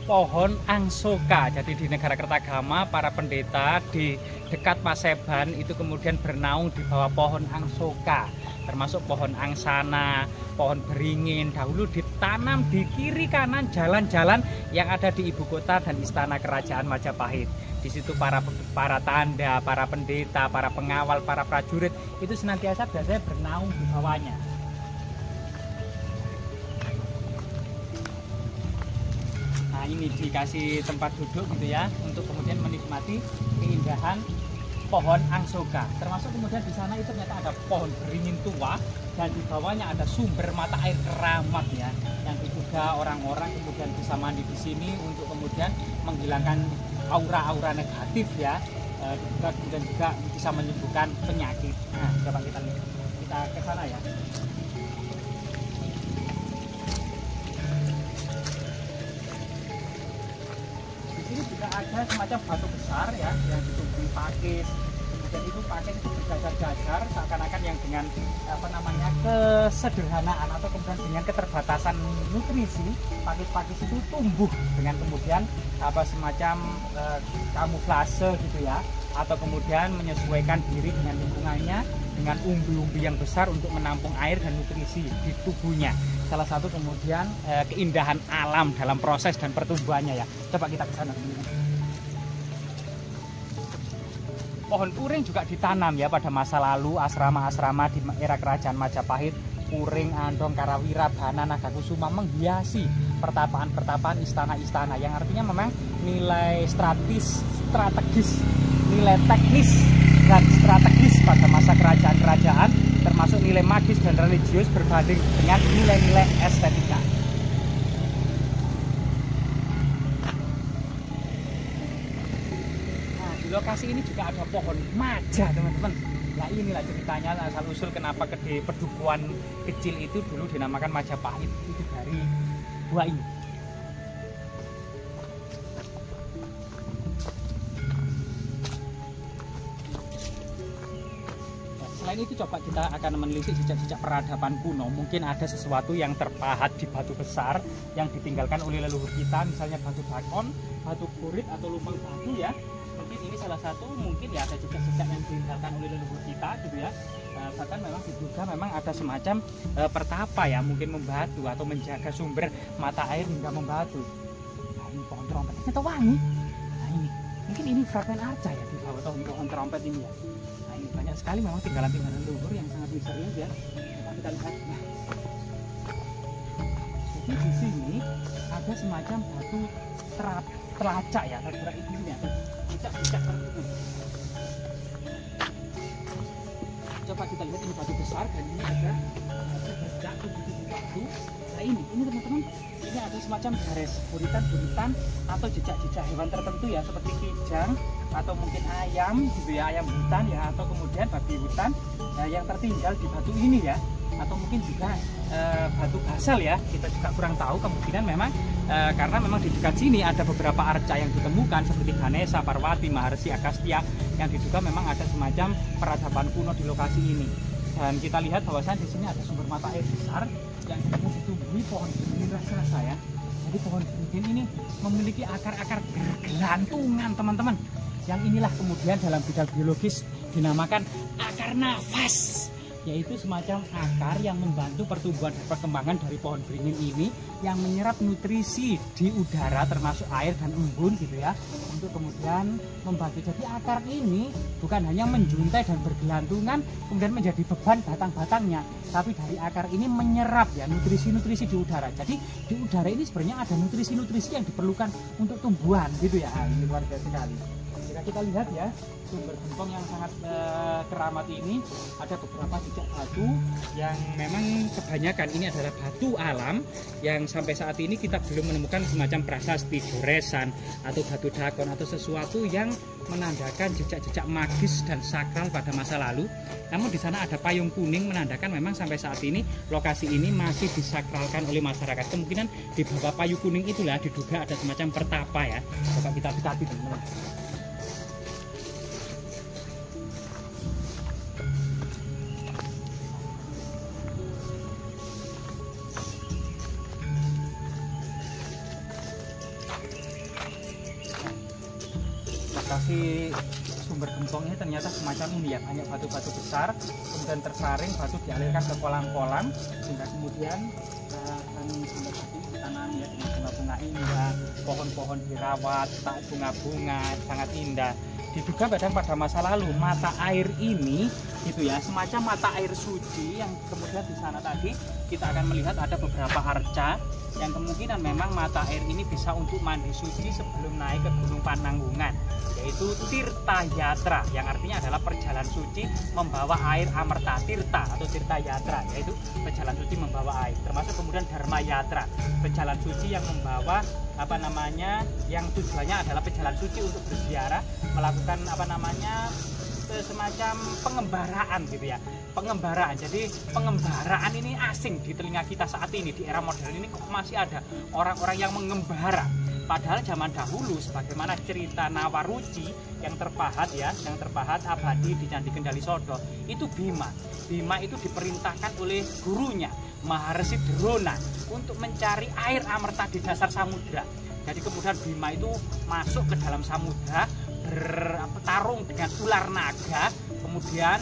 pohon angsoka. Jadi di negara Kertagama para pendeta di dekat Paseban itu kemudian bernaung di bawah pohon angsoka, termasuk pohon angsana, pohon beringin. Dahulu ditanam di kiri kanan jalan-jalan yang ada di ibu kota dan istana kerajaan Majapahit. Di situ para tanda, para pendeta, para pengawal, para prajurit itu senantiasa biasanya bernaung di bawahnya. Nah, ini dikasih tempat duduk gitu ya, untuk kemudian menikmati keindahan pohon angsoka. Termasuk kemudian di sana itu ternyata ada pohon beringin tua dan di bawahnya ada sumber mata air keramat ya, yang diduga orang-orang kemudian bisa mandi di sini untuk kemudian menghilangkan aura-aura negatif ya. Kemudian juga bisa menyembuhkan penyakit. Nah, coba kita lihat, kita ke sana ya. Ini juga ada semacam batu besar ya yang ditumbuhi pakis. Kemudian itu pakis itu berjajar-jajar seakan-akan yang dengan kesederhanaan atau kemudian dengan keterbatasan nutrisi, pakis-pakis itu tumbuh dengan kemudian semacam kamuflase gitu ya, atau kemudian menyesuaikan diri dengan lingkungannya dengan umbi-umbi yang besar untuk menampung air dan nutrisi di tubuhnya. Salah satu kemudian keindahan alam dalam proses dan pertumbuhannya ya. Coba kita ke sana. Pohon uring juga ditanam ya pada masa lalu, asrama-asrama di era kerajaan Majapahit. Uring, Andong, Karawira, Bana, Nagakusuma menghiasi pertapaan-pertapaan istana-istana, yang artinya memang nilai strategis, nilai teknis dan strategis pada masa kerajaan-kerajaan, termasuk nilai magis dan religius berbanding dengan nilai-nilai estetika. Nah, di lokasi ini juga ada pohon maja, teman-teman. Nah, inilah ceritanya asal-usul kenapa kedai pedukuhan kecil itu dulu dinamakan Majapahit, itu dari buah ini. Selain itu coba kita akan menelisik jejak-jejak peradaban kuno. Mungkin ada sesuatu yang terpahat di batu besar yang ditinggalkan oleh leluhur kita, misalnya batu bakon, batu kurit atau lubang batu ya. Mungkin ini salah satu, mungkin ya ada jejak-jejak yang ditinggalkan oleh leluhur kita gitu ya. Bahkan memang diduga memang ada semacam pertapa ya, mungkin membatu atau menjaga sumber mata air hingga membatu. Nah, ini pohon trompet, ternyata wangi. Nah, ini mungkin ini fragmen arca ya di bawah pohon trompet ini ya. Ini banyak sekali memang tinggalan-tinggalan leluhur yang sangat misterius ya. Coba kita lihat. Nah, jadi di sini ada semacam batu telacak ya, terberak ini ya. Jejak-jejak tertentu. Coba kita lihat, ini batu besar dan ini ada jejak tubuh batu. Nah ini teman-teman, ini ada semacam garis buritan-buritan atau jejak-jejak hewan tertentu ya, seperti kijang atau mungkin ayam gitu ya, ayam hutan ya, atau kemudian babi hutan yang tertinggal di batu ini ya, atau mungkin juga batu basal ya, kita juga kurang tahu. Kemungkinan memang karena memang di dekat sini ada beberapa arca yang ditemukan seperti Ganesha, Parwati, Maharsi, Agastya, yang diduga memang ada semacam peradaban kuno di lokasi ini. Dan kita lihat bahwasanya di sini ada sumber mata air besar yang kemudian ditumbuhi pohon beringin raksasa ya. Jadi pohon beringin ini memiliki akar-akar bergelantungan teman-teman. Yang inilah kemudian dalam bidang biologis dinamakan akar nafas, yaitu semacam akar yang membantu pertumbuhan dan perkembangan dari pohon beringin ini, yang menyerap nutrisi di udara termasuk air dan embun gitu ya, untuk kemudian membantu. Jadi akar ini bukan hanya menjuntai dan bergelantungan kemudian menjadi beban batang-batangnya, tapi dari akar ini menyerap ya nutrisi-nutrisi di udara. Jadi di udara ini sebenarnya ada nutrisi-nutrisi yang diperlukan untuk tumbuhan gitu ya. Ini luar biasa sekali. Jika kita lihat ya, sumber gempong yang sangat keramat ini, ada beberapa jejak batu yang memang kebanyakan ini adalah batu alam yang sampai saat ini kita belum menemukan semacam prasasti, goresan atau batu dakon atau sesuatu yang menandakan jejak-jejak magis dan sakral pada masa lalu. Namun di sana ada payung kuning menandakan memang sampai saat ini lokasi ini masih disakralkan oleh masyarakat. Kemungkinan di bawah payung kuning itulah diduga ada semacam pertapa ya. Coba kita dekati teman-teman. lokasi sumber gempong ini ternyata semacam ini ya, banyak batu-batu besar, kemudian tersaring batu dialirkan ke kolam-kolam, sehingga kemudian dan sampai saat ini ditanami ya dengan bunga-bunga indah, pohon-pohon dirawat, tak bunga-bunga sangat indah. Diduga pada masa lalu mata air ini gitu ya, semacam mata air suci yang kemudian di sana tadi kita akan melihat ada beberapa arca yang kemungkinan memang mata air ini bisa untuk mandi suci sebelum naik ke Gunung Pananggungan, yaitu Tirta Yatra, yang artinya adalah perjalanan suci membawa air Amerta Tirta atau Tirta Yatra, yaitu perjalanan suci membawa air. Termasuk kemudian Dharma Yatra, perjalanan suci yang membawa yang tujuannya adalah perjalanan suci untuk berziarah, melakukan semacam pengembaraan gitu ya, pengembaraan. Jadi pengembaraan ini asing di telinga kita saat ini, di era modern ini kok masih ada orang-orang yang mengembara. Padahal zaman dahulu, sebagaimana cerita Nawaruci yang terpahat ya, yang terpahat abadi di Candi Kendali Sodo, itu Bima. Bima itu diperintahkan oleh gurunya Maharesi Drona untuk mencari air Amerta di dasar samudra. Jadi kemudian Bima itu masuk ke dalam samudra, bertarung dengan ular naga, kemudian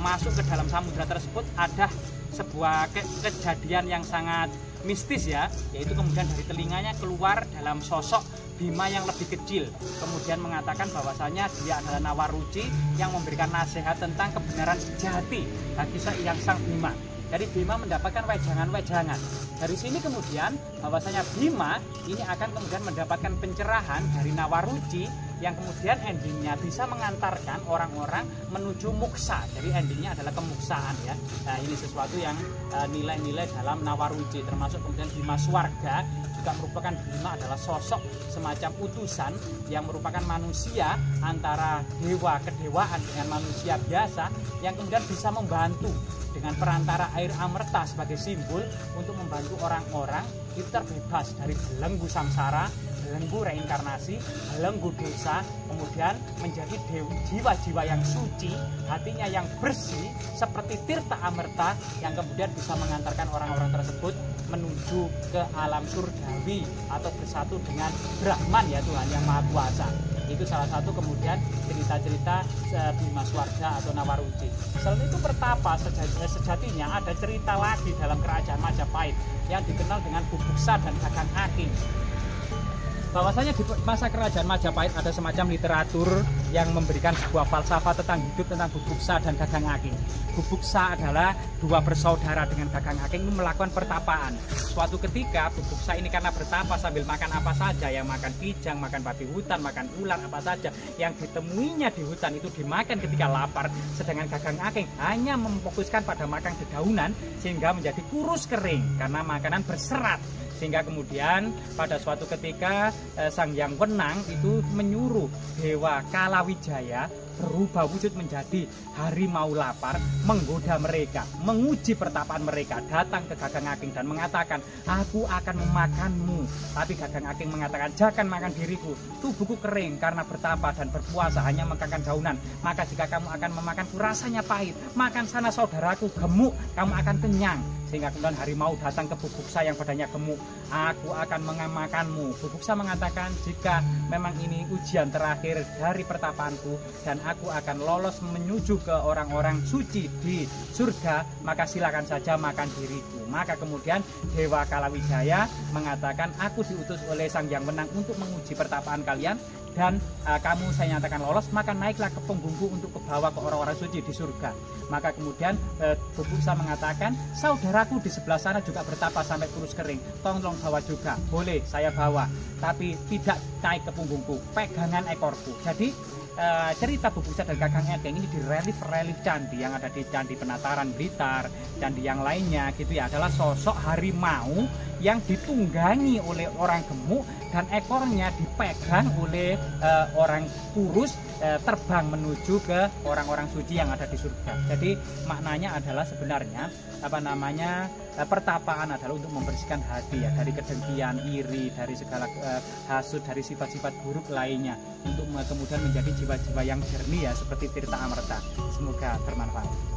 masuk ke dalam samudra tersebut. Ada sebuah kejadian yang sangat mistis ya, yaitu kemudian dari telinganya keluar dalam sosok Bima yang lebih kecil, kemudian mengatakan bahwasanya dia adalah Nawaruci yang memberikan nasihat tentang kebenaran sejati bagi sang Bima. Jadi Bima mendapatkan wejangan-wejangan. Dari sini kemudian bahwasanya Bima ini akan kemudian mendapatkan pencerahan dari Nawaruci yang kemudian endingnya bisa mengantarkan orang-orang menuju muksa. Jadi endingnya adalah kemuksaan ya. Nah, ini sesuatu yang nilai-nilai dalam Nawaruci, termasuk kemudian Bima Swarga juga merupakan, Bima adalah sosok semacam utusan yang merupakan manusia antara dewa kedewaan dengan manusia biasa yang kemudian bisa membantu dengan perantara air Amerta sebagai simbol untuk membantu orang-orang itu terbebas dari belenggu samsara, belenggu reinkarnasi, belenggu dosa, kemudian menjadi jiwa-jiwa yang suci, hatinya yang bersih seperti Tirta Amerta yang kemudian bisa mengantarkan orang-orang tersebut menuju ke alam surgawi atau bersatu dengan Brahman ya, Tuhan yang Maha Kuasa. Itu salah satu kemudian cerita-cerita Bima Swarga atau Nawaruci. Selain itu pertapa sejatinya ada cerita lagi dalam kerajaan Majapahit yang dikenal dengan Bubuksa dan Kakang Aking. Bahwasanya di masa kerajaan Majapahit ada semacam literatur yang memberikan sebuah falsafah tentang hidup, tentang Bubuksa dan Kakang Aking. Bubuksa adalah dua bersaudara dengan Kakang Aking melakukan pertapaan. Suatu ketika Bubuksa ini karena bertapa sambil makan apa saja, yang makan kijang, makan babi hutan, makan ular, apa saja yang ditemuinya di hutan itu dimakan ketika lapar. Sedangkan Kakang Aking hanya memfokuskan pada makan dedaunan sehingga menjadi kurus kering karena makanan berserat. Sehingga kemudian pada suatu ketika Sang Hyang Wenang itu menyuruh Dewa Kalawijaya berubah wujud menjadi harimau lapar, menggoda mereka, menguji pertapaan mereka, datang ke Kakang Aking dan mengatakan, aku akan memakanmu. Tapi Kakang Aking mengatakan, jangan makan diriku, tubuhku kering karena bertapa dan berpuasa hanya makan daunan. Maka jika kamu akan memakanku rasanya pahit, makan sana saudaraku gemuk, kamu akan kenyang. Sehingga kemudian harimau datang ke Bubuksa yang badannya gemuk, aku akan memakanmu. Bubuksa mengatakan, jika memang ini ujian terakhir dari pertapaanku dan aku akan lolos menuju ke orang-orang suci di surga, maka silakan saja makan diriku. Maka kemudian Dewa Kalawijaya mengatakan, aku diutus oleh Sang Hyang Wenang untuk menguji pertapaan kalian dan kamu saya nyatakan lolos, maka naiklah ke punggungku untuk kebawa ke orang-orang suci di surga. Maka kemudian Bubuksa mengatakan, saudaraku di sebelah sana juga bertapa sampai kurus kering, tolong bawa juga. Boleh, saya bawa, tapi tidak naik ke punggungku, pegangan ekorku. Jadi cerita Bubuksa dan Kakang Aking ini di relief candi yang ada di Candi Penataran Blitar, candi yang lainnya gitu ya, adalah sosok harimau yang ditunggangi oleh orang gemuk dan ekornya dipegang oleh orang kurus, terbang menuju ke orang-orang suci yang ada di surga. Jadi maknanya adalah sebenarnya pertapaan adalah untuk membersihkan hati ya, dari kedengkian, iri, dari segala hasud, dari sifat-sifat buruk lainnya, untuk kemudian menjadi jiwa-jiwa yang jernih ya, seperti Tirta Amerta. Semoga bermanfaat.